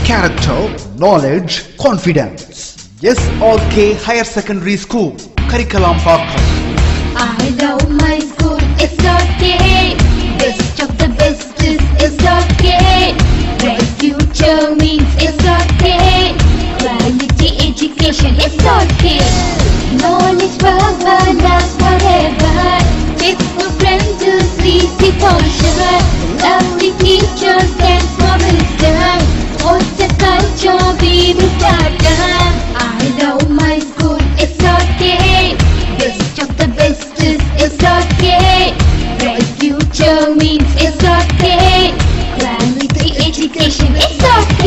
character, knowledge, confidence. SRK Higher Secondary School, Curriculum Parkhouse. I love my school, SRK. Best of the best is SRK. Bright future means SRK. Quality education, SRK. Knowledge power lasts forever. Faithful friends to see the culture. Lovely teachers and for wisdom. What's the culture we will start? I love my school, SRK. Best of the best is SRK. Bright future means SRK. Quality education, SRK.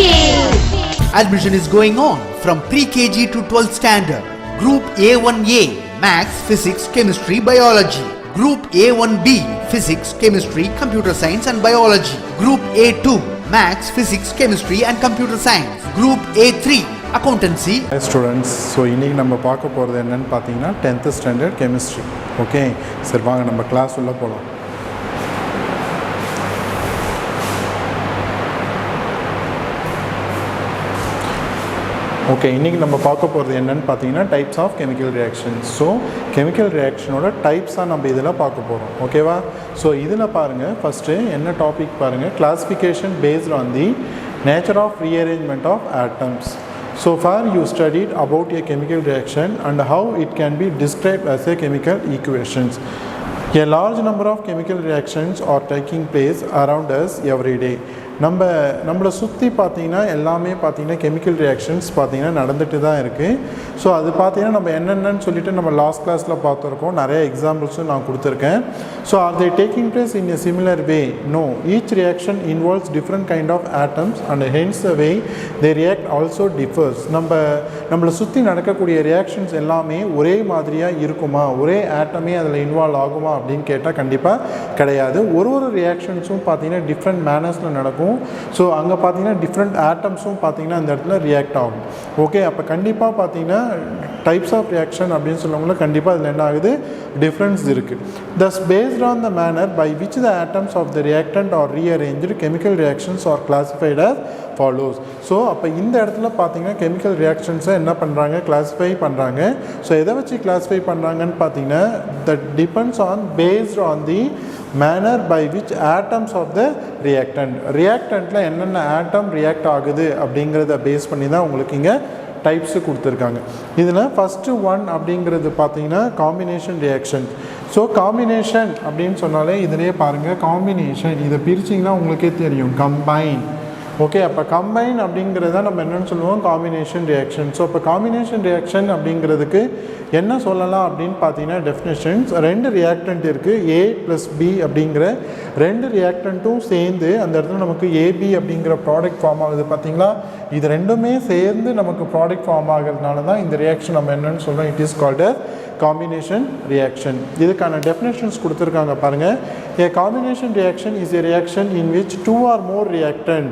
Admission is going on from pre-KG to 12th standard. Group A1A, Maths, Physics, Chemistry, Biology. Group A1B, Physics, Chemistry, Computer Science and Biology. Group A2, Maths, Physics, Chemistry and Computer Science. Group A3, Accountancy. Hi students, so இன்னைக்கு நம்ம பார்க்க போகிறது என்னன்னு பார்த்தீங்கன்னா 10th standard chemistry. Okay, சரி வாங்க நம்ம class உள்ள போகலாம். ஓகே, இன்றைக்கி நம்ம பார்க்க போகிறது என்னென்னு பார்த்தீங்கன்னா types of chemical reactions. So chemical ரியாக்ஷனோட டைப்ஸாக நம்ம இதில் பார்க்க போகிறோம். ஓகேவா? ஸோ இதில் பாருங்கள், ஃபஸ்ட்டு என்ன டாபிக் பாருங்கள், classification based on the nature of rearrangement of atoms. So far you studied about a chemical reaction and how it can be described as a chemical equations. A large number of chemical reactions are taking place around us every day. நம்மளை சுற்றி பார்த்தீங்கன்னா எல்லாமே பார்த்தீங்கன்னா chemical reactions பார்த்தீங்கன்னா நடந்துட்டு தான் இருக்குது. So அது பார்த்தீங்கன்னா நம்ம என்னென்னு சொல்லிட்டு நம்ம லாஸ்ட் கிளாஸில் பார்த்துருக்கோம், நிறைய எக்ஸாம்பிள்ஸும் நான் கொடுத்துருக்கேன். So are they taking place in a similar way? No, each reaction involves different kind of atoms and hence the way they react also differs. நம்மளை சுற்றி நடக்கக்கூடிய ரியாக்ஷன்ஸ் எல்லாமே ஒரே மாதிரியாக இருக்குமா, ஒரே ஆட்டமே அதில் இன்வால்வ் ஆகுமா அப்படின்னு கேட்டால் கண்டிப்பாக கிடையாது. ஒரு ரியாக்ஷன்ஸும் பார்த்தீங்கன்னா டிஃப்ரெண்ட் மேனர்ஸில் நடக்கும். ஸோ அங்கே பார்த்தீங்கன்னா டிஃப்ரெண்ட் ஆட்டம்ஸும் பார்த்தீங்கன்னா அந்த இடத்துல ரியாக்ட் ஆகும். ஓகே, அப்போ கண்டிப்பாக பார்த்தீங்கன்னா டைப்ஸ் ஆஃப் ரியாக்ஷன் அப்படின்னு சொல்லுவாங்களோ கண்டிப்பாக அதில் என்ன ஆகுது, டிஃப்ரென்ஸ் இருக்குது. Thus based on the manner by which the atoms of the reactant are rearranged, chemical reactions are classified as follows. So அப்போ இந்த இடத்துல பார்த்தீங்கன்னா கெமிக்கல் ரியாக்ஷன்ஸை என்ன பண்ணுறாங்க, கிளாஸிஃபை பண்ணுறாங்க. ஸோ எதை வச்சு கிளாஸிஃபை பண்ணுறாங்கன்னு பார்த்தீங்கன்னா that depends on based on the manner by which atoms of the ரியாக்டண்ட்டில் என்னென்ன ஆட்டம் ரியாக்ட் ஆகுது அப்படிங்கிறத பேஸ் பண்ணி தான் உங்களுக்கு இங்கே டைப்ஸு கொடுத்துருக்காங்க. இதில் ஃபஸ்ட்டு ஒன் அப்படிங்கிறது பார்த்தீங்கன்னா காம்பினேஷன் ரியாக்ஷன். ஸோ காம்பினேஷன் அப்படின்னு சொன்னாலே இதிலே பாருங்கள், காம்பினேஷன் இதை பிரிச்சிங்கன்னா உங்களுக்கே தெரியும், கம்பைன். ஓகே, அப்போ கம்பைன் அப்படிங்கிறத நம்ம என்னென்னு சொல்லுவோம், காம்பினேஷன் ரியாக்ஷன். ஸோ இப்போ காம்பினேஷன் ரியாக்ஷன் அப்படிங்கிறதுக்கு என்ன சொல்லலாம் அப்படின்னு பார்த்தீங்கன்னா டெஃபினேஷன்ஸ், ரெண்டு ரியாக்டன்ட் இருக்குது, A + B அப்படிங்கிற ரெண்டு ரியாக்டன்ட்டும் சேர்ந்து அந்த இடத்துல நமக்கு AB அப்படிங்கிற ப்ராடக்ட் ஃபார்ம் ஆகுது. பார்த்தீங்களா, இது ரெண்டுமே சேர்ந்து நமக்கு ப்ராடக்ட் ஃபார்ம் ஆகிறதுனால தான் இந்த ரியாக்ஷன் நம்ம என்னென்னு சொல்கிறோம், it is called as combination reaction. இதுக்கான டெஃபினேஷன்ஸ் கொடுத்துருக்காங்க பாருங்கள். A combination reaction is a reaction in which two or more reactant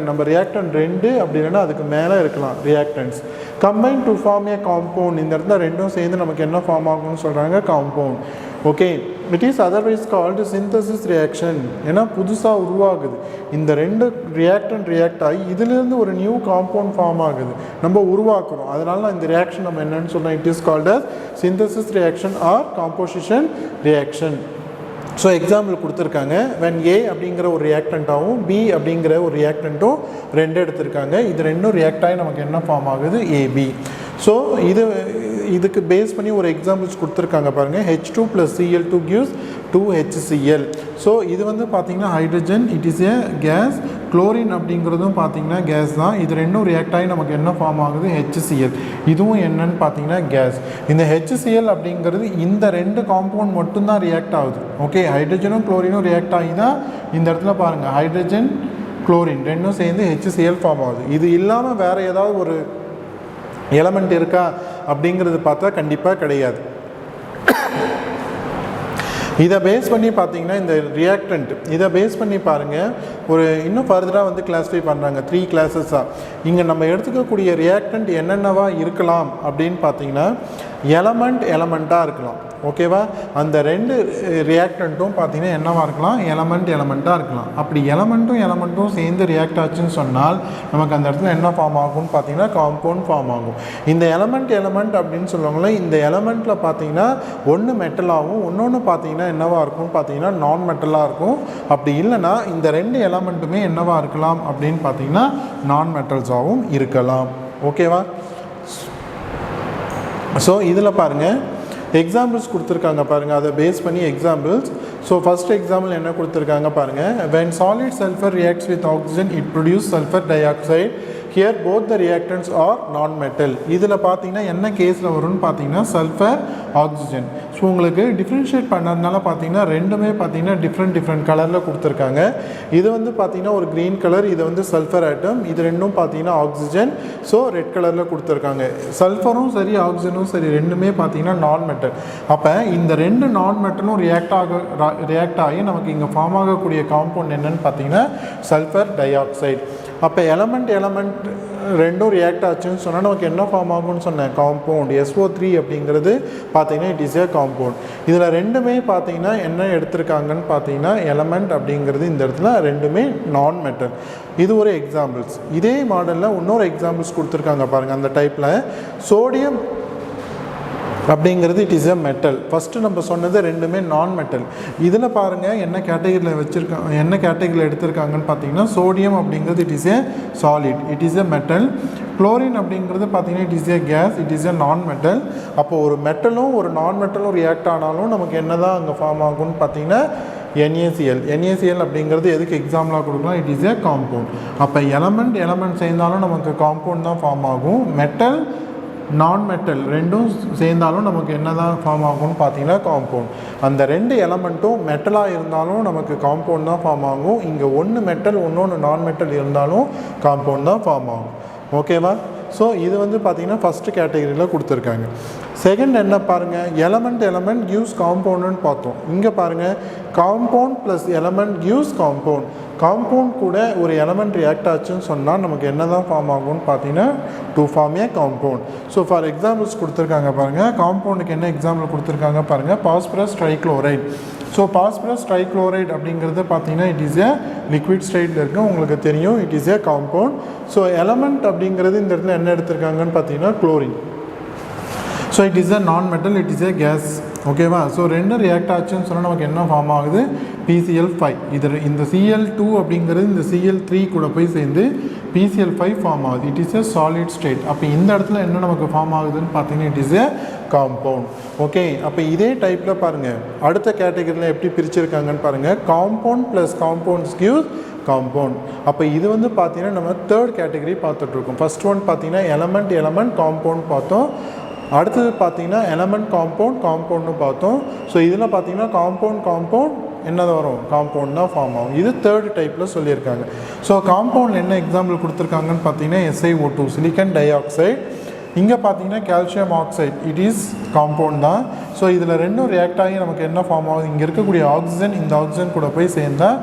நம்ம ரியாக்டன்ட் ரெண்டு அப்படி இல்லைன்னா அதுக்கு மேலே இருக்கலாம் reactance combine to form a compound. இந்த இடத்துல ரெண்டும் சேர்ந்து நமக்கு என்ன ஃபார்ம் ஆகும்னு சொல்கிறாங்க, compound. Okay, it is otherwise called synthesis reaction. ஏன்னா புதுசாக உருவாகுது, இந்த ரெண்டு ரியாக்ட் ஆகி இதிலேருந்து ஒரு நியூ காம்பவுண்ட் ஃபார்ம் ஆகுது, நம்ம உருவாக்குறோம். அதனால இந்த ரியாக்ஷன் நம்ம என்னன்னு சொல்கிறோம், it is called as synthesis reaction or composition reaction. So example கொடுத்துருக்காங்க, when A அப்படிங்கிற ஒரு ரியாக்டண்ட்டாகவும் B அப்படிங்கிற ஒரு ரியாக்டண்ட்டும் ரெண்டு எடுத்திருக்காங்க. இது ரெண்டும் ரியாக்ட் ஆகி நமக்கு என்ன ஃபார்ம் ஆகுது, AB. ஸோ இதுக்கு பேஸ் பண்ணி ஒரு எக்ஸாம்பிள்ஸ் கொடுத்துருக்காங்க பாருங்கள், H2 + Cl2 gives 2HCl. So இது வந்து பார்த்திங்கன்னா hydrogen, it is a gas. Chlorine அப்படிங்கிறதும் பார்த்திங்கன்னா கேஸ் தான். இது ரெண்டும் ரியாக்ட் ஆகி நமக்கு என்ன ஃபார்ம் ஆகுது, HCl. இதுவும் என்னன்னு பார்த்தீங்கன்னா கேஸ். இந்த HCl அப்படிங்கிறது இந்த ரெண்டு காம்பவுண்ட் மட்டும்தான் ரியாக்ட் ஆகுது. ஓகே, ஹைட்ரஜனும் குளோரினும் ரியாக்ட் ஆகி தான் இந்த இடத்துல பாருங்கள் ஹைட்ரஜன் குளோரின் ரெண்டும் சேர்ந்து HCl ஃபார்ம் ஆகுது. இது இல்லாமல் வேறு ஏதாவது ஒரு எலமெண்ட் இருக்கா அப்படிங்கிறது பார்த்தா கண்டிப்பாக கிடையாது. இதை பேஸ் பண்ணி பார்த்தீங்கன்னா இந்த ரியாக்டன்ட் இதை பேஸ் பண்ணி பாருங்கள், ஒரு இன்னும் ஃபர்தராக வந்து கிளாஸிஃபை பண்ணுறாங்க 3 கிளாஸஸாக. இங்கே நம்ம எடுத்துக்கக்கூடிய ரியாக்டன்ட் என்னென்னவா இருக்கலாம் அப்படின்னு பார்த்தீங்கன்னா எலமெண்ட்டாக இருக்கலாம். ஓகேவா? அந்த ரெண்டு ரியாக்டண்ட்டும் பார்த்தீங்கன்னா என்னவாக இருக்கலாம், எலமெண்ட்டாக இருக்கலாம். அப்படி எலமெண்ட்டும் சேர்ந்து ரியாக்ட் ஆச்சுன்னு சொன்னால் நமக்கு அந்த இடத்துல என்ன ஃபார்ம் ஆகும்னு பார்த்தீங்கன்னா காம்பவுண்ட் ஃபார்ம் ஆகும். இந்த எலமெண்ட் அப்படின்னு சொல்லுவாங்களே, இந்த எலமெண்ட்டில் பார்த்தீங்கன்னா ஒன்று மெட்டலாகவும் இன்னொன்று பார்த்தீங்கன்னா என்னவாக இருக்கும்னு பார்த்தீங்கன்னா நான் மெட்டலாக இருக்கும். அப்படி இல்லைன்னா இந்த ரெண்டு எலமெண்ட்டுமே என்னவாக இருக்கலாம் அப்படின்னு பார்த்தீங்கன்னா நான் மெட்டல்ஸாகவும் இருக்கலாம். ஓகேவா? ஸோ இதில் பாருங்கள் எக்ஸாம்பிள்ஸ் கொடுத்துருக்காங்க பாருங்கள், அதை பேஸ் பண்ணி எக்ஸாம்பிள்ஸ். ஸோ ஃபஸ்ட் எக்ஸாம்பிள் என்ன கொடுத்துருக்காங்க பாருங்கள். when solid sulfur reacts with oxygen it produces sulfur dioxide. Here both the reactants are non-metal. இதில் பார்த்தீங்கன்னா என்ன கேஸில் வரும்னு பார்த்தீங்கன்னா சல்ஃபர் ஆக்சிஜன். ஸோ உங்களுக்கு டிஃப்ரென்ஷியேட் பண்ணதுனால பார்த்தீங்கன்னா ரெண்டுமே பார்த்தீங்கன்னா டிஃப்ரெண்ட் கலரில் கொடுத்துருக்காங்க. இது வந்து பார்த்தீங்கன்னா ஒரு க்ரீன் கலர், இது வந்து சல்ஃபர் ஆட்டம், இது ரெண்டும் பார்த்தீங்கன்னா ஆக்சிஜன். ஸோ ரெட் கலரில் கொடுத்துருக்காங்க. சல்ஃபரும் சரி ஆக்சிஜனும் சரி ரெண்டுமே பார்த்தீங்கன்னா நான் மெட்டல். அப்போ இந்த ரெண்டு நான் மெட்டலும் ரியாக்ட் ஆகி நமக்கு இங்கே ஃபார்ம் ஆகக்கூடிய காம்பவுண்ட் என்னன்னு பார்த்தீங்கன்னா சல்ஃபர் டை ஆக்சைடு. அப்போ எலமெண்ட் ரெண்டும் ரியாக்ட் ஆச்சுன்னு சொன்னால் நமக்கு என்ன ஃபார்ம் ஆகும்னு சொன்னேன், காம்பவுண்ட். SO3 அப்படிங்கிறது பார்த்தீங்கன்னா இட் இஸ் ஏ காம்பவுண்ட். இதில் ரெண்டுமே பார்த்தீங்கன்னா என்ன எடுத்திருக்காங்கன்னு பார்த்தீங்கன்னா எலமெண்ட் அப்படிங்கிறது இந்த இடத்துல ரெண்டுமே நான் மெட்டல். இது ஒரு எக்ஸாம்பிள்ஸ். இதே மாடலில் இன்னொரு எக்ஸாம்பிள்ஸ் கொடுத்துருக்காங்க பாருங்கள். அந்த டைப்பில் சோடியம் அப்படிங்கிறது it is a metal. First நம்ம சொன்னது ரெண்டுமே நான் மெட்டல். இதில் பாருங்கள் என்ன கேட்டகரியில் எடுத்திருக்காங்கன்னு பார்த்தீங்கன்னா சோடியம் அப்படிங்கிறது it is a solid, it is a metal. Chlorine அப்படிங்கிறது பார்த்தீங்கன்னா it is a gas, it is a non metal. அப்போ ஒரு மெட்டலும் ஒரு நான் மெட்டலும் ரியாக்ட் ஆனாலும் நமக்கு என்ன தான் அங்கே ஃபார்ம் ஆகும்னு பார்த்தீங்கன்னா NaCl அப்படிங்கிறது எதுக்கு எக்ஸாம்பிளாக கொடுக்கலாம், இட் இஸ் ஏ காம்பவுண்ட். அப்போ எலமெண்ட் சேர்ந்தாலும் நமக்கு காம்பவுண்ட் தான் ஃபார்ம் ஆகும். மெட்டல் நான் மெட்டல் ரெண்டும் சேர்ந்தாலும் நமக்கு என்ன தான் ஃபார்ம் ஆகும்னு பார்த்தீங்கன்னா காம்பவுண்ட். அந்த ரெண்டு எலமெண்ட்டும் மெட்டலாக இருந்தாலும் நமக்கு காம்பவுண்ட் தான் ஃபார்ம் ஆகும். இங்கே ஒன்று மெட்டல் இன்னொன்று நான் மெட்டல் இருந்தாலும் காம்பவுண்ட் தான் ஃபார்ம் ஆகும். ஓகேவா? ஸோ இது வந்து பார்த்திங்கன்னா ஃபஸ்ட்டு கேட்டகரியில் கொடுத்துருக்காங்க. செகண்ட் என்ன பாருங்கள், எலமெண்ட் கிவ்ஸ் காம்பவுண்டுன்னு பார்த்தோம். இங்கே பாருங்கள் compound plus element gives compound. Compound கூட ஒரு எலமெண்ட் ரியாக்ட் ஆச்சுன்னு சொன்னால் நமக்கு என்ன தான் ஃபார்ம் ஆகும்னு பார்த்தீங்கன்னா to form a compound. So for examples கொடுத்துருக்காங்க பாருங்கள். காம்பவுண்டுக்கு என்ன எக்ஸாம்பிள் கொடுத்துருக்காங்க பாருங்கள், phosphorus trichloride. So phosphorus trichloride அப்படிங்கிறது பார்த்தீங்கன்னா இட் இஸ் ஏ லிக்விட் ஸ்டேட்டில் இருக்குது, உங்களுக்கு தெரியும், it is a compound. So element அப்படிங்கிறது இந்த இடத்துல என்ன எடுத்திருக்காங்கன்னு பார்த்தீங்கன்னா chlorine. So it is a non metal, it is a gas. ஓகேவா? ஸோ ரெண்டு ரியாக்ட் ஆச்சுன்னு சொன்னால் நமக்கு என்ன ஃபார்ம் ஆகுது, PCl5. இந்த Cl2 அப்படிங்கிறது இந்த Cl3 கூட போய் சேர்ந்து PCl5 ஃபார்ம் ஆகுது. It is a solid state. அப்போ இந்த இடத்துல என்ன நமக்கு ஃபார்ம் ஆகுதுன்னு பார்த்தீங்கன்னா it is a compound. Okay, அப்போ இதே டைப்பில் பாருங்கள் அடுத்த கேட்டகரியில் எப்படி பிரிச்சிருக்காங்கன்னு பாருங்கள். Compound plus compounds gives compound. அப்போ இது வந்து பார்த்தீங்கன்னா நம்ம தேர்ட் கேட்டகரி பார்த்துட்ருக்கோம். ஃபர்ஸ்ட் ஒன் பார்த்தீங்கன்னா எலமெண்ட் காம்பவுண்ட் பார்த்தோம். அடுத்தது பார்த்தீங்கன்னா எலமெண்ட் காம்பவுண்ட்னு பார்த்தோம். ஸோ இதில் பார்த்தீங்கன்னா காம்பவுண்ட் என்னது வரும், காம்பவுண்ட் தான் ஃபார்ம் ஆகும். இது தேர்ட் டைப்பில் சொல்லியிருக்காங்க. ஸோ காம்பவுண்ட் என்ன எக்ஸாம்பிள் கொடுத்துருக்காங்கன்னு பார்த்தீங்கன்னா SiO2 சிலிக்கன் டை ஆக்சைடு. இங்கே பார்த்தீங்கன்னா calcium oxide, it is compound தான். ஸோ இதில் ரெண்டும் ரியாக்ட் ஆகி நமக்கு என்ன ஃபார்ம் ஆகுது, இங்கே இருக்கக்கூடிய ஆக்சிஜன் இந்த ஆக்சிஜன் கூட போய் சேர்ந்தால்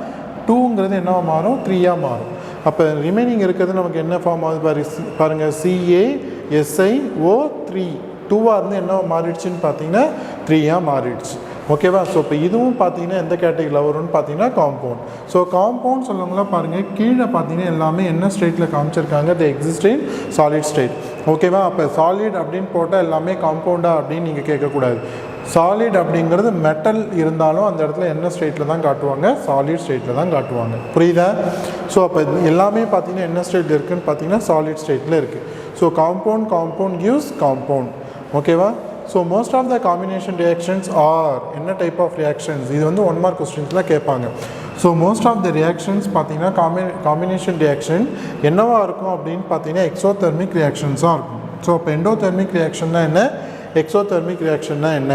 2ங்கிறது என்னவா மாறும், 3ஆக மாறும். அப்போ ரிமைனிங் இருக்கிறது நமக்கு என்ன ஃபார்ம் ஆகுது பாருங்கள், CaSiO3 2ஆக இருந்து என்ன மாறிடுச்சுன்னு பார்த்தீங்கன்னா 3ஆக மாறிடுச்சு. ஓகேவா? ஸோ இப்போ இதுவும் பார்த்தீங்கன்னா எந்த கேட்டகரியில் வரும்னு பார்த்தீங்கன்னா காம்பவுண்ட். ஸோ காம்பவுண்ட் சொல்லுவாங்களா பாருங்கள், கீழே பார்த்தீங்கன்னா எல்லாமே என்ன ஸ்டேட்டில் காமிச்சிருக்காங்க, த எக்ஸிஸ்டிங் சாலிட் ஸ்டேட். ஓகேவா? அப்போ சாலிட் அப்படின்னு போட்டால் எல்லாமே காம்பவுண்டா அப்படின்னு நீங்கள் கேட்கக்கூடாது. சாலிட் அப்படிங்கிறது மெட்டல் இருந்தாலும் அந்த இடத்துல என்ன ஸ்டேட்டில் தான் காட்டுவாங்க, சாலிட் ஸ்டேட்டில் தான் காட்டுவாங்க. புரியுதா? ஸோ அப்போ எல்லாமே பார்த்தீங்கன்னா என்ன ஸ்டேட்டில் இருக்குதுன்னு பார்த்தீங்கன்னா சாலிட் ஸ்டேட்டில் இருக்குது. So compound gives compound. ஓகேவா? So most of the combination reactions are என்ன டைப் ஆஃப் ரியாக்ஷன்ஸ், இது வந்து 1 மார்க் கொஸ்டின்ஸ்லாம் கேட்பாங்க. So most of the reactions பார்த்தீங்கன்னா காம்பினேஷன் ரியாக்ஷன் என்னவாக இருக்கும் அப்படின்னு பார்த்தீங்கன்னா எக்ஸோதெர்மிக் ரியாக்ஷன்ஸாக இருக்கும். ஸோ இப்போ எண்டோதெர்மிக் ரியாக்ஷன்னா என்ன, எக்ஸோதெர்மிக் ரியாக்ஷன்னா என்ன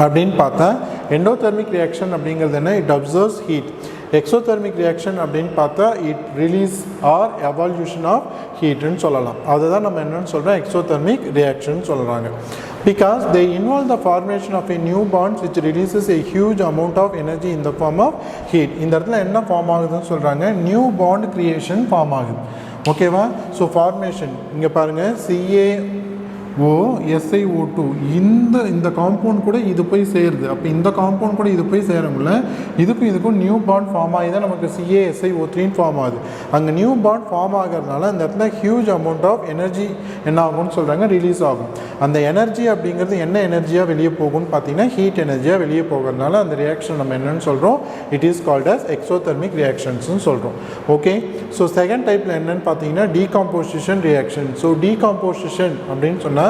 அப்படின்னு பார்த்தா, எண்டோதெர்மிக் ரியாக்ஷன் அப்படிங்கிறது என்ன, it absorbs heat. Exothermic reaction அப்படின்னு பார்த்தா it release or evolution of ஹீட்டுன்னு சொல்லலாம். அதை தான் நம்ம என்னென்னு சொல்கிறோம், எக்ஸோதெர்மிக் ரியாக்ஷன் சொல்கிறாங்க. Because they involve the formation of a new bonds which releases a huge amount of energy in the form of heat. இந்த இடத்துல என்ன ஃபார்ம் ஆகுதுன்னு சொல்கிறாங்க, நியூ பாண்ட் கிரியேஷன் ஃபார்ம் ஆகுது. ஓகேவா? ஸோ ஃபார்மேஷன் இங்கே பாருங்கள், SiO2 இந்த காம்பவுண்ட் கூட இது போய் சேருது. அப்போ இந்த காம்பவுண்ட் கூட இது போய் சேரும்ல, இதுக்கும் நியூ பாண்ட் ஃபார்ம் ஆகி தான் நமக்கு CaSiO3 ஃபார்ம் ஆகுது. அங்கே நியூ பாண்ட் ஃபார்ம் ஆகிறதுனால அந்த இடத்துல ஹியூஜ் அமௌண்ட் ஆஃப் எனர்ஜி என்ன ஆகும்னு சொல்கிறாங்க, ரிலீஸ் ஆகும். அந்த எனர்ஜி அப்படிங்கிறது என்ன எனர்ஜியாக வெளியே போகும்னு பார்த்தீங்கன்னா ஹீட் எனர்ஜியாக வெளியே போகிறதுனால அந்த ரியாக்ஷன் நம்ம என்னன்னு சொல்கிறோம், it is called as exothermic ரியாக்ஷன்ஸ்னு சொல்கிறோம். ஓகே, ஸோ செகண்ட் டைப்பில் என்னன்னு பார்த்தீங்கன்னா டீகாம்போசிஷன் ரியாக்ஷன். ஸோ டீகாம்போசிஷன் அப்படின்னு சொன்னால்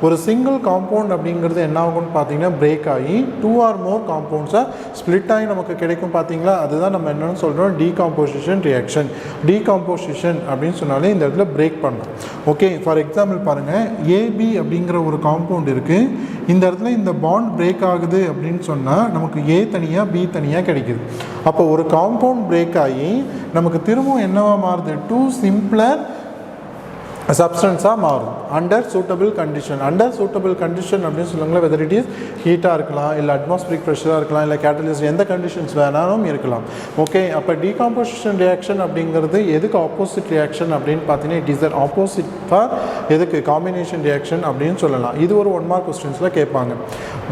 ஒரு சிங்கிள் காம்பவுண்ட் அப்படிங்கிறது என்ன ஆகும்னு பார்த்தீங்கன்னா பிரேக் ஆகி 2 or more காம்பவுண்ட்ஸாக ஸ்ப்ளிட் ஆகி நமக்கு கிடைக்கும் பார்த்தீங்களா, அதுதான் நம்ம என்னென்னு சொல்கிறோம் டீகாம்போசிஷன் ரியாக்ஷன். டீகாம்போசிஷன் அப்படின்னு சொன்னாலே இந்த இடத்துல பிரேக் பண்ணணும். ஓகே, ஃபார் எக்ஸாம்பிள் பாருங்கள், AB அப்படிங்கிற ஒரு காம்பவுண்ட் இருக்குது. இந்த இடத்துல இந்த பாண்ட் பிரேக் ஆகுது அப்படின்னு சொன்னால் நமக்கு A தனியாக B தனியாக கிடைக்குது. அப்போ ஒரு காம்பவுண்ட் பிரேக் ஆகி நமக்கு திரும்பவும் என்னவா மாறுது, 2 சிம்பிளர் சப்ஸ்டன்ஸாக மாறும் under suitable condition. Under suitable condition அப்படின்னு சொல்லுவாங்களா, வெதர் இட் இஸ் ஹீட்டாக இருக்கலாம், இல்லை அட்மாஸ்பிரிக் ப்ரெஷராக இருக்கலாம், இல்லை கேட்டலிஸ்ட், எந்த கண்டிஷன்ஸ் வேணாலும் இருக்கலாம். ஓகே, அப்போ டீகாம்போசிஷன் ரியாக்ஷன் அப்படிங்கிறது எதுக்கு ஆப்போசிட் ரியாக்ஷன் அப்படின்னு பார்த்தீங்கன்னா it is the opposite for எதுக்கு காம்பினேஷன் ரியாக்ஷன் அப்படின்னு சொல்லலாம். இது ஒரு 1 மார்க் கொஸ்டின்ஸில் கேட்பாங்க.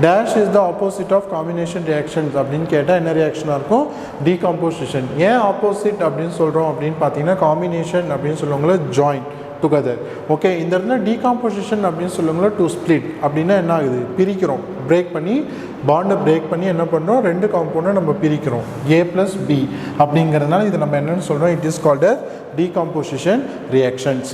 Dash is the opposite of combination reactions அப்படின்னு கேட்டால் என்ன ரியாக்ஷனாக இருக்கும், டீகாம்போசிஷன். ஏன் ஆப்போசிட் அப்படின்னு சொல்கிறோம் அப்படின்னு பார்த்தீங்கன்னா காம்பினேஷன் அப்படின்னு சொல்லுவாங்களா ஜாயிண்ட் டுகெதர். ஓகே, இந்த இடத்துல டீகாம்போசிஷன் அப்படின்னு சொல்லுவாங்களா டு ஸ்ப்ளிட் அப்படின்னா என்ன ஆகுது, பிரிக்கிறோம், பிரேக் பண்ணி பாண்டை பிரேக் பண்ணி என்ன பண்ணுறோம், 2 காம்பவுண்டை நம்ம பிரிக்கிறோம் A+B அப்படிங்கிறதுனால இது நம்ம என்னென்னு சொல்கிறோம், it is called as decomposition reactions.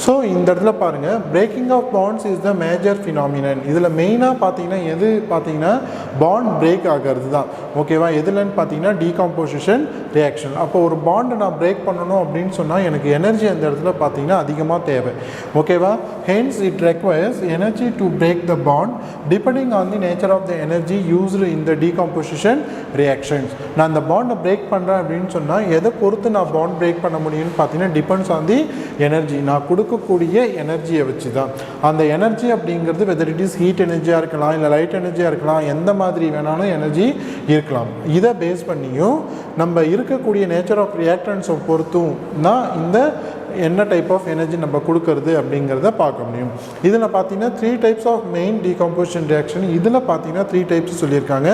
So இந்த இடத்துல பாருங்கள், breaking of bonds is the major phenomenon. இதில் மெயினாக பார்த்தீங்கன்னா எது பார்த்தீங்கன்னா பாண்ட் பிரேக் ஆகிறது தான். ஓகேவா, எதுலன்னு பார்த்தீங்கன்னா டீகாம்போசிஷன் ரியாக்ஷன். அப்போ ஒரு பாண்டை நான் பிரேக் பண்ணணும் அப்படின்னு சொன்னால் எனக்கு எனர்ஜி அந்த இடத்துல பார்த்தீங்கன்னா அதிகமாக தேவை. ஓகேவா, hence it requires energy to break the bond depending on the nature of the energy used in the decomposition reactions. நான் அந்த பாண்டை பிரேக் பண்ணுறேன் அப்படின்னு சொன்னால் எதை பொறுத்து நான் பாண்ட் பிரேக் பண்ண முடியும்னு பார்த்தீங்கன்னா டிபெண்ட்ஸ் ஆன் தி எனர்ஜி. நான் கொடுக்கக்கூடிய எனர்ஜியை வச்சு தான். அந்த எனர்ஜி அப்படிங்கிறது வெதர் இட் இஸ் ஹீட் எனர்ஜியாக இருக்கலாம், இல்லை லைட் எனர்ஜியாக இருக்கலாம், எந்த மாதிரி வேணாலும் எனர்ஜி இருக்கலாம். இதை பேஸ் பண்ணியும் நம்ம இருக்கக்கூடிய நேச்சர் ஆஃப் ரியாக்டன்ஸை பொறுத்தும் தான் இந்த என்ன டைப் ஆஃப் எனர்ஜி நம்ம கொடுக்கறது அப்படிங்கிறத பார்க்க முடியும். இதில் பார்த்தீங்கன்னா 3 types of main decomposition reaction. இதில் பார்த்தீங்கன்னா 3 டைப்ஸ் சொல்லியிருக்காங்க.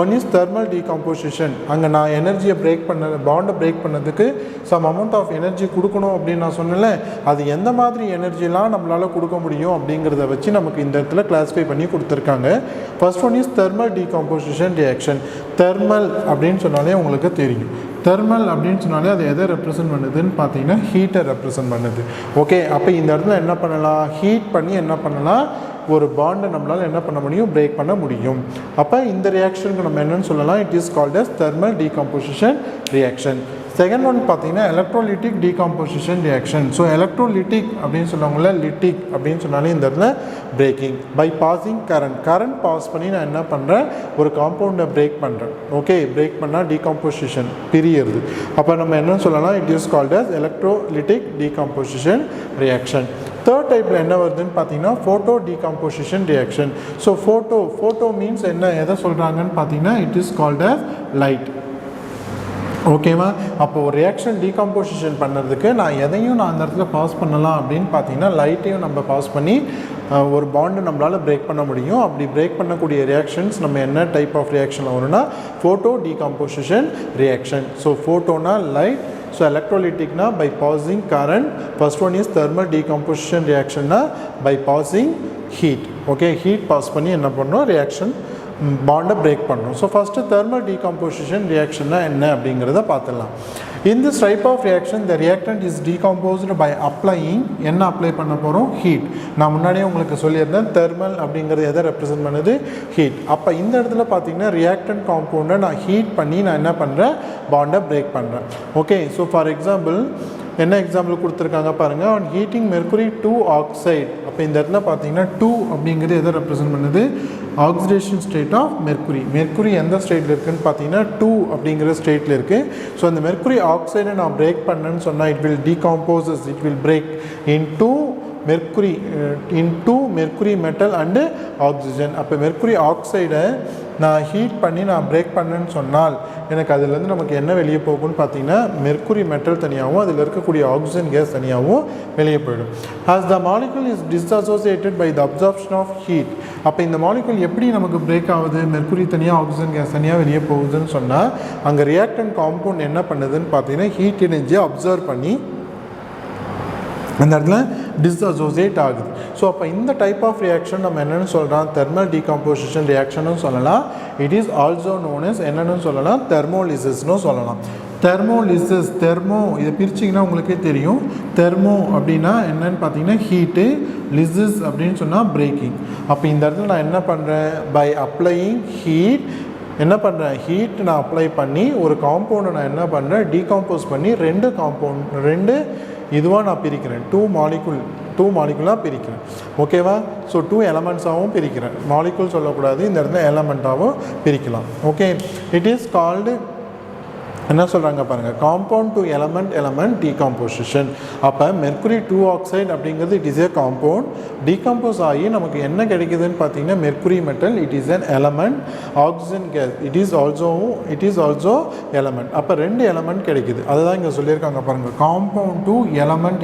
One is thermal decomposition. அங்கே நான் எனர்ஜியை பிரேக் பண்ண பாண்டை பிரேக் பண்ணதுக்கு சம் அமௌண்ட் ஆஃப் எனர்ஜி கொடுக்கணும் அப்படின்னு நான் சொன்னேன்ல, அது எந்த மாதிரி எனர்ஜிலாம் நம்மளால் கொடுக்க முடியும் அப்படிங்கிறத வச்சு நமக்கு இந்த இடத்துல கிளாஸிஃபை பண்ணி கொடுத்துருக்காங்க. First one is thermal decomposition reaction. Thermal அப்படின்னு சொன்னாலே உங்களுக்கு தெரியும், தெர்மல் அப்படின்னு சொன்னாலே அது எதை ரெப்ரசன்ட் பண்ணுதுன்னு பார்த்தீங்கன்னா ஹீட்டை ரெப்ரசன்ட் பண்ணுது. ஓகே, அப்போ இந்த இடத்துல என்ன பண்ணலாம், ஹீட் பண்ணி என்ன பண்ணலாம், ஒரு பாண்டை நம்மளால் என்ன பண்ண முடியும், பிரேக் பண்ண முடியும். அப்போ இந்த ரியாக்ஷனுக்கு நம்ம என்னென்னு சொல்லலாம், it is called as thermal decomposition reaction. Second one பார்த்தீங்கன்னா electrolytic decomposition reaction. So electrolytic அப்படின்னு சொல்லுவாங்கள்ல, லிட்டிக் அப்படின்னு சொன்னாலே இந்த இடத்துல breaking by passing current pass பண்ணி நான் என்ன பண்ணுறேன், ஒரு காம்பவுண்டை பிரேக் பண்ணுறேன். ஓகே, பிரேக் பண்ணால் டீகாம்போசிஷன் பிரியிறது. அப்போ நம்ம என்ன சொல்லலாம், it is called as electrolytic decomposition reaction. Third டைப்பில் என்ன வருதுன்னு பார்த்தீங்கன்னா photo decomposition reaction. So photo means என்ன, எதை சொல்கிறாங்கன்னு பார்த்தீங்கன்னா it is called as light. ஓகேவா, அப்போ ஒரு ரியாக்ஷன் டீகாம்போசிஷன் பண்ணுறதுக்கு நான் எதையும் நான் அந்த இடத்துல பாஸ் பண்ணலாம் அப்படின்னு பார்த்தீங்கன்னா லைட்டையும் நம்ம பாஸ் பண்ணி ஒரு பாண்டு நம்மளால் பிரேக் பண்ண முடியும். அப்படி பிரேக் பண்ணக்கூடிய ரியாக்ஷன்ஸ் நம்ம என்ன டைப் ஆஃப் ரியாக்ஷன் வரும்னா ஃபோட்டோ டீகாம்போசிஷன் ரியாக்ஷன். ஸோ ஃபோட்டோனா லைட், ஸோ எலக்ட்ரோலிட்டிக்னா by passing current. First one is thermal decomposition ரியாக்ஷன்னா by passing heat. Okay, heat pass பண்ணி என்ன பண்ணோம், ரியாக்ஷன் பாண்டை பிரேக் பண்ணணும். ஸோ ஃபஸ்ட்டு தெர்மல் டீகாம்போசிஷன் ரியாக்ஷன்னா என்ன அப்படிங்கிறத பார்த்துடலாம். In this type of reaction, the reactant is decomposed by applying என்ன அப்ளை பண்ண போகிறோம், ஹீட். நான் முன்னாடியே உங்களுக்கு சொல்லியிருந்தேன் தெர்மல் அப்படிங்கிறது எதை ரெப்ரசன்ட் பண்ணுது, ஹீட். அப்போ இந்த இடத்துல பார்த்தீங்கன்னா ரியாக்டன்ட் காம்பவுண்டை நான் ஹீட் பண்ணி நான் என்ன பண்ணுறேன், பாண்டை பிரேக் பண்ணுறேன். ஓகே, ஸோ ஃபார் எக்ஸாம்பிள் என்ன எக்ஸாம்பிள் கொடுத்துருக்காங்க பாருங்கள், ஆன் ஹீட்டிங் மெர்க்குரி 2 ஆக்சைடு. அப்போ இந்த இடத்துல பார்த்தீங்கன்னா 2 அப்படிங்கிறது எதை ரெப்ரசன்ட் பண்ணுது, oxidation state of mercury. Mercury எந்த ஸ்டேட்டில் இருக்குதுன்னு பார்த்தீங்கன்னா 2 அப்படிங்கிற ஸ்டேட்டில் இருக்குது. ஸோ அந்த மெர்க்குரி ஆக்சைடை நான் பிரேக் பண்ணேன்னு சொன்னால் it will decomposes, it will break in 2 mercury into mercury metal and oxygen. அப்போ மெர்க்குரி ஆக்சைடை நான் ஹீட் பண்ணி நான் பிரேக் பண்ணேன்னு சொன்னால் எனக்கு அதுலேருந்து நமக்கு என்ன வெளியே போகும்னு பார்த்தீங்கன்னா மெர்க்குரி மெட்டல் தனியாகவும் அதில் இருக்கக்கூடிய ஆக்சிஜன் கேஸ் தனியாகவும் வெளியே போயிடும். As the molecule is dissociated by the absorption of heat. அப்போ இந்த மாலிகுல் எப்படி நமக்கு பிரேக் ஆகுது, மெர்க்குரி தனியாக ஆக்சிஜன் கேஸ் தனியாக வெளியே போகுதுன்னு சொன்னால் அங்கே ரியாக்டன்ட் காம்பவுண்ட் என்ன பண்ணுதுன்னு பார்த்தீங்கன்னா ஹீட் எனர்ஜியை அப்சர்வ் பண்ணி அந்த இடத்துல டிஸ்அசோசியேட் ஆகுது. ஸோ அப்போ இந்த டைப் ஆஃப் ரியாக்ஷன் நம்ம என்னென்னு சொல்கிறோம், தெர்மல் டீகம்போசிஷன் ரியாக்ஷன்னு சொல்லலாம். It is also known S என்னென்னு சொல்லலாம், தெர்மோலிசிஸ்னு சொல்லலாம். தெர்மோலிசிஸ், தெர்மோ இதை பிரிச்சிங்கன்னா உங்களுக்கே தெரியும். தெர்மோ அப்படின்னா என்னன்னு பார்த்தீங்கன்னா ஹீட்டு, லிசிஸ் அப்படின்னு சொன்னால் பிரேக்கிங். அப்போ இந்த இடத்துல நான் என்ன பண்ணுறேன், பை அப்ளையிங் ஹீட் என்ன பண்ணுறேன், ஹீட் நான் அப்ளை பண்ணி ஒரு காம்பவுண்டை நான் என்ன பண்ணுறேன், டீகம்போஸ் பண்ணி ரெண்டு இதுவாக நான் பிரிக்கிறேன். டூ மாலிகுலாக பிரிக்கிறேன். ஓகேவா? ஸோ 2 எலமெண்ட்ஸாகவும் பிரிக்கிறேன். மாலிகுல் சொல்லக்கூடாது, இந்த இடத்துல எலமெண்ட்டாகவும் பிரிக்கலாம். ஓகே, இட் இஸ் கால்டு என்ன சொல்கிறாங்க பாருங்கள், காம்பவுண்ட் டு எலமெண்ட் டீகாம்போசிஷன். அப்போ மெர்க்குரி 2 ஆக்சைடு அப்படிங்கிறது it is a compound. Decompose ஆகி நமக்கு என்ன கிடைக்குதுன்னு பார்த்தீங்கன்னா mercury metal it is an element. Oxygen gas it is also element. அப்போ 2 எலமெண்ட் கிடைக்குது. அதுதான் இங்கே சொல்லியிருக்காங்க பாருங்கள், காம்பவுண்ட் டு எலமெண்ட்.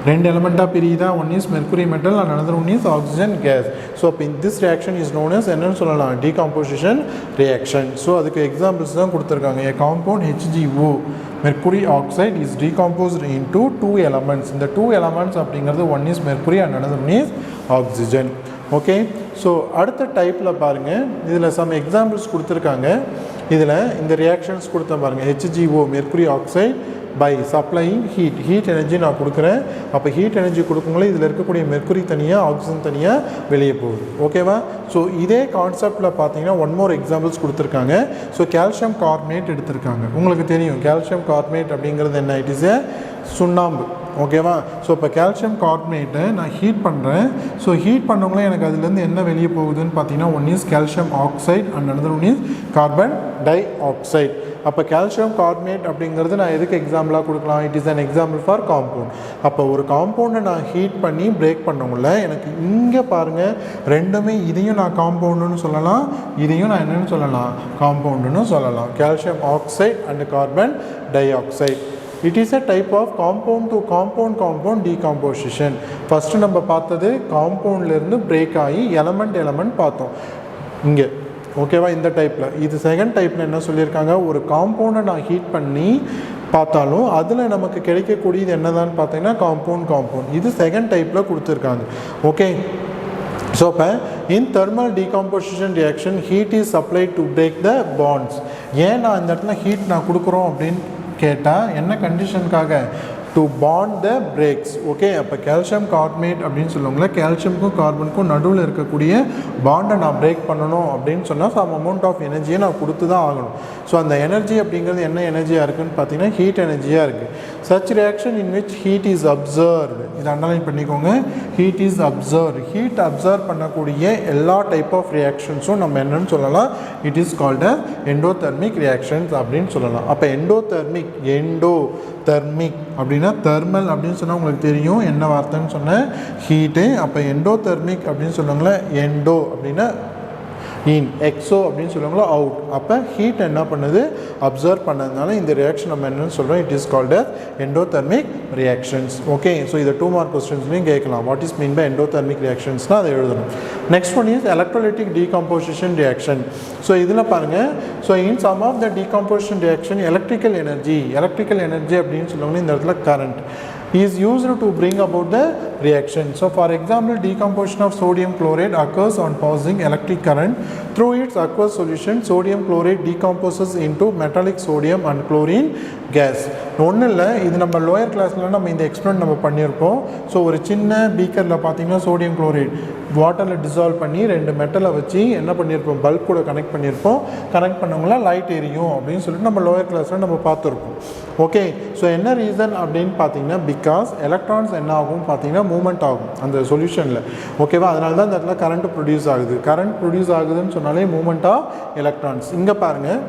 2 எலமெண்ட்டாக பிரியுதா, one is mercury metal and another one is oxygen gas. So அப்போ this reaction is known as என்னன்னு சொல்லலாம், டீகாம்போசிஷன் ரியாக்ஷன். ஸோ அதுக்கு எக்ஸாம்பிள்ஸ் தான் கொடுத்துருக்காங்க. A compound HgO mercury oxide is decomposed into 2 elements. இந்த 2 elements அப்படிங்கிறது one is mercury and another one is oxygen. Okay, so அடுத்த டைப்பில் பாருங்கள், இதில் சம் எக்ஸாம்பிள்ஸ் கொடுத்துருக்காங்க. இதில் இந்த ரியாக்ஷன்ஸ் கொடுத்த பாருங்கள், HgO mercury oxide by supplying heat energy நான் கொடுக்குறேன். அப்போ ஹீட் எனர்ஜி கொடுக்கும்போது இதில் இருக்கக்கூடிய மெர்க்குரி தனியாக ஆக்சிஜன் தனியாக வெளியே போகுது. ஓகேவா? ஸோ இதே கான்செப்டில் பார்த்தீங்கன்னா ஒன் மோர் எக்ஸாம்பிள்ஸ் கொடுத்துருக்காங்க. ஸோ கால்சியம் கார்பனேட் எடுத்திருக்காங்க. உங்களுக்கு தெரியும் கால்சியம் கார்பனேட் அப்படிங்கிறது என்ன, இட் இஸ் ஏ சுண்ணாம்பு. ஓகேவா? ஸோ இப்போ கால்சியம் கார்பனேட்டை நான் ஹீட் பண்ணுறேன். ஸோ ஹீட் பண்ணவங்களே எனக்கு அதுலேருந்து என்ன வெளியே போகுதுன்னு பார்த்தீங்கன்னா one is calcium oxide and another one is carbon di oxide. அப்போ கால்சியம் கார்பனேட் அப்படிங்கிறது நான் எதுக்கு எக்ஸாம்பிளாக கொடுக்கலாம், it is an example for compound. அப்போ ஒரு காம்பவுண்டை நான் ஹீட் பண்ணி பிரேக் பண்ணவங்கள எனக்கு இங்கே பாருங்கள், ரெண்டுமே இதையும் நான் காம்பவுண்டுன்னு சொல்லலாம், இதையும் நான் என்னென்னு சொல்லலாம், காம்பவுண்டுன்னு சொல்லலாம். Calcium oxide and carbon di oxide. It is a type of compound to compound decomposition. First நம்ம பார்த்தது காம்பவுண்ட்லேருந்து பிரேக் ஆகி எலமெண்ட் பார்த்தோம் இங்கே. ஓகேவா? இந்த டைப்பில் இது செகண்ட் டைப்பில் என்ன சொல்லியிருக்காங்க, ஒரு காம்பவுண்டை நான் ஹீட் பண்ணி பார்த்தாலும் அதில் நமக்கு கிடைக்கக்கூடியது என்னதான்னு பார்த்தீங்கன்னா காம்பவுண்ட். இது செகண்ட் டைப்பில் கொடுத்துருக்காங்க. ஓகே, ஸோ இப்போ in thermal decomposition reaction heat is supplied to break the bonds. ஏன் நான் இந்த இடத்துல ஹீட் நான் கொடுக்குறோம் அப்படின்னு கேட்டால் என்ன கண்டிஷனுக்காக, to bond the breaks. Okay, அப்போ கால்சியம் கார்பனேட் அப்படின்னு சொல்லுவாங்களே, கால்சியமுக்கும் கார்பனுக்கும் நடுவில் இருக்கக்கூடிய பாண்டை நான் பிரேக் பண்ணணும் அப்படின்னு சொன்னால் சம் அமௌண்ட் ஆஃப் எனர்ஜியை நான் கொடுத்து தான் ஆகணும். ஸோ அந்த எனர்ஜி அப்படிங்கிறது என்ன எனர்ஜியாக இருக்குதுன்னு பார்த்தீங்கன்னா ஹீட் எனர்ஜியாக இருக்குது. Such reaction in which heat is observed, இதை அண்டர்லைன் பண்ணிக்கோங்க, heat is observed. Heat observe பண்ணக்கூடிய எல்லா டைப் ஆஃப் ரியாக்ஷன்ஸும் நம்ம என்னன்னு சொல்லலாம், it is called endothermic reactions அப்படின்னு சொல்லலாம். அப்போ எண்டோதெர்மிக் அப்படின்னா தெர்மல் அப்படின்னு சொன்னால் உங்களுக்கு தெரியும் என்ன வார்த்தைன்னு சொன்னேன், ஹீட்டு. அப்போ எண்டோதெர்மிக் அப்படின்னு சொல்லுவாங்களே, எண்டோ அப்படின்னா இன், எக்ஸோ அப்படின்னு சொல்லுவாங்களோ அவுட். அப்போ ஹீட் என்ன பண்ணுது, அப்சர்வ் பண்ணதுனால இந்த ரியாக்ஷன் நம்ம என்னன்னு சொல்கிறோம், it is called endothermic reactions. Okay, so இதை 2 மார்க் கொஸ்டின்ஸ்லையும் கேட்கலாம். What is mean by endothermic ரியாக்ஷன்ஸ்னால் அதை எழுதணும். Next one is electrolytic decomposition reaction. So இதில் பாருங்கள், so in some of the decomposition reaction electrical energy அப்படின்னு சொல்லுவாங்க, இந்த இடத்துல current is used to bring about the reaction. So for example, decomposition of sodium chloride occurs on passing electric current through its aqueous solution. Sodium chloride decomposes into metallic sodium and chlorine gas. ஒன்றும் இல்லை, இது நம்ம lower கிளாஸில் நம்ம இந்த experiment நம்ம பண்ணியிருப்போம். So ஒரு சின்ன பீக்கரில் பார்த்தீங்கன்னா சோடியம் குளோரைட் வாட்டரில் டிசால்வ் பண்ணி 2 மெட்டலை வச்சு என்ன பண்ணியிருப்போம், பல்ப் கூட கனெக்ட் பண்ணியிருப்போம். கனெக்ட் பண்ணவங்களாம் லைட் எரியும் அப்படின்னு சொல்லிட்டு நம்ம லோயர் கிளாஸில் நம்ம பார்த்துருப்போம். ஓகே, ஸோ என்ன ரீசன் அப்படின்னு பார்த்தீங்கன்னா, பிகாஸ் எலக்ட்ரான்ஸ் என்ன ஆகும் பார்த்தீங்கன்னா மூவ்மெண்ட் ஆகும் அந்த சொல்யூஷனில். ஓகேவா? அதனால தான் இந்த இடத்துல கரண்ட் ப்ரொடியூஸ் ஆகுது. கரண்ட் ப்ரொடியூஸ் ஆகுதுன்னு சொன்னாலே மூவ்மெண்ட் ஆஃப் எலக்ட்ரான்ஸ். இங்கே பாருங்கள்,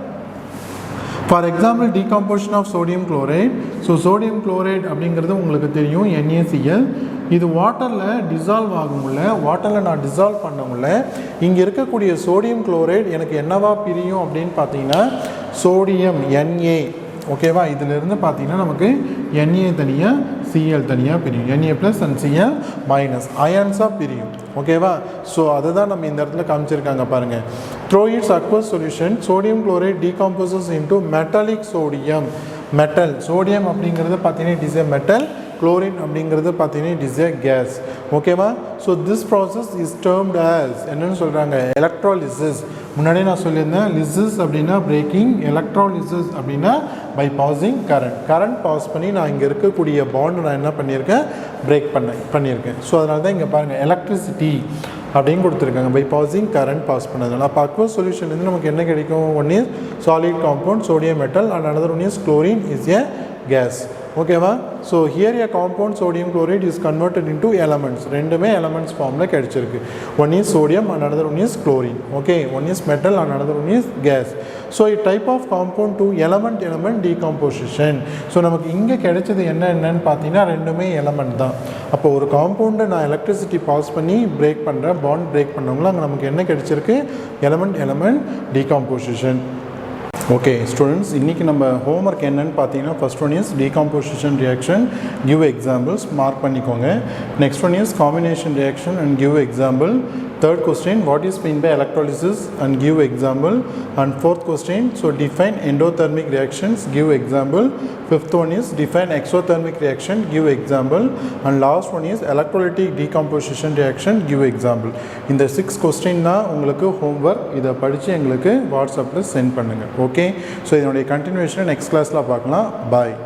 for example decomposition of sodium chloride, so sodium chloride அப்படிங்கிறது உங்களுக்கு தெரியும் NaCl. இது வாட்டரில் டிசால்வ் ஆகும்ல, வாட்டரில் நான் டிசால்வ் பண்ணமுல்ல, இங்கே இருக்கக்கூடிய சோடியம் குளோரைட் எனக்கு என்னவா பிரியும் அப்படின்னு பார்த்தீங்கன்னா சோடியம் Na. ஓகேவா, இதிலிருந்து பார்த்தீங்கன்னா நமக்கு Na தனியாக Cl தனியாக பிரியும், Na plus and Cl minus அயான்ஸாக பிரியும். ஓகேவா, ஸோ அதை தான் நம்ம இந்த இடத்துல காமிச்சிருக்காங்க பாருங்கள். Through its aqueous solution sodium chloride decomposes into metallic sodium. Metal sodium அப்படிங்கிறது பார்த்தீங்கன்னா it is a metal, chlorine அப்படிங்கிறது பார்த்தீங்கன்னா இட் இஸ் எ கேஸ். ஓகேவா, so this process is termed as என்னன்னு சொல்கிறாங்க எலக்ட்ராலிசிஸ். முன்னாடியே நான் சொல்லியிருந்தேன் லிசிஸ் அப்படின்னா பிரேக்கிங், எலக்ட்ராலிசிஸ் அப்படின்னா பை பாசிங் கரண்ட் பாஸ் பண்ணி நான் இங்கே இருக்கக்கூடிய பாண்ட் நான் என்ன பண்ணியிருக்கேன் பிரேக் பண்ணியிருக்கேன். ஸோ அதனால தான் இங்கே பாருங்கள் எலக்ட்ரிசிட்டி அப்படின்னு கொடுத்துருக்காங்க பை பாசிங் கரண்ட் பாஸ் பண்ணதுனால. அப்போ அக்வஸ் சொல்யூஷன்லேருந்து நமக்கு என்ன கிடைக்கும், one is solid compound sodium metal and another one is chlorine is a gas. ஓகேவா, so here a compound sodium chloride is converted into elements. ரெண்டுமே elements ஃபார்மில் கிடைச்சிருக்கு. One is sodium and another one is chlorine. Okay, one is metal and another one is gas. So a type of compound to element decomposition. So நமக்கு இங்கே கிடைச்சது என்னன்னு பார்த்தீங்கன்னா ரெண்டுமே element தான். அப்போ ஒரு காம்பவுண்டை நான் எலக்ட்ரிசிட்டி பாஸ் பண்ணி பிரேக் பண்ணுறேன், பாண்ட் பிரேக் பண்ணவங்கள அங்கே நமக்கு என்ன கிடைச்சிருக்கு எலமெண்ட் டீகாம்போசிஷன். ஓகே ஸ்டூடெண்ட்ஸ், இன்றைக்கி நம்ம ஹோம்ஒர்க் என்னன்னு பார்த்தீங்கன்னா first one is decomposition reaction, give examples mark பண்ணிக்கோங்க. Next one is combination reaction and give example. Third question, what is meant by electrolysis and give example. And fourth question, so define endothermic reactions, give example. Fifth one is define exothermic reaction, give example. And last one is electrolytic decomposition reaction, give example. இந்த 6 question தான் உங்களுக்கு homework. இதை படித்து எங்களுக்கு வாட்ஸ்அப்பில் send பண்ணுங்கள். Okay, so இதனுடைய கண்டினியூஷனை next கிளாஸில் பார்க்கலாம். பாய்.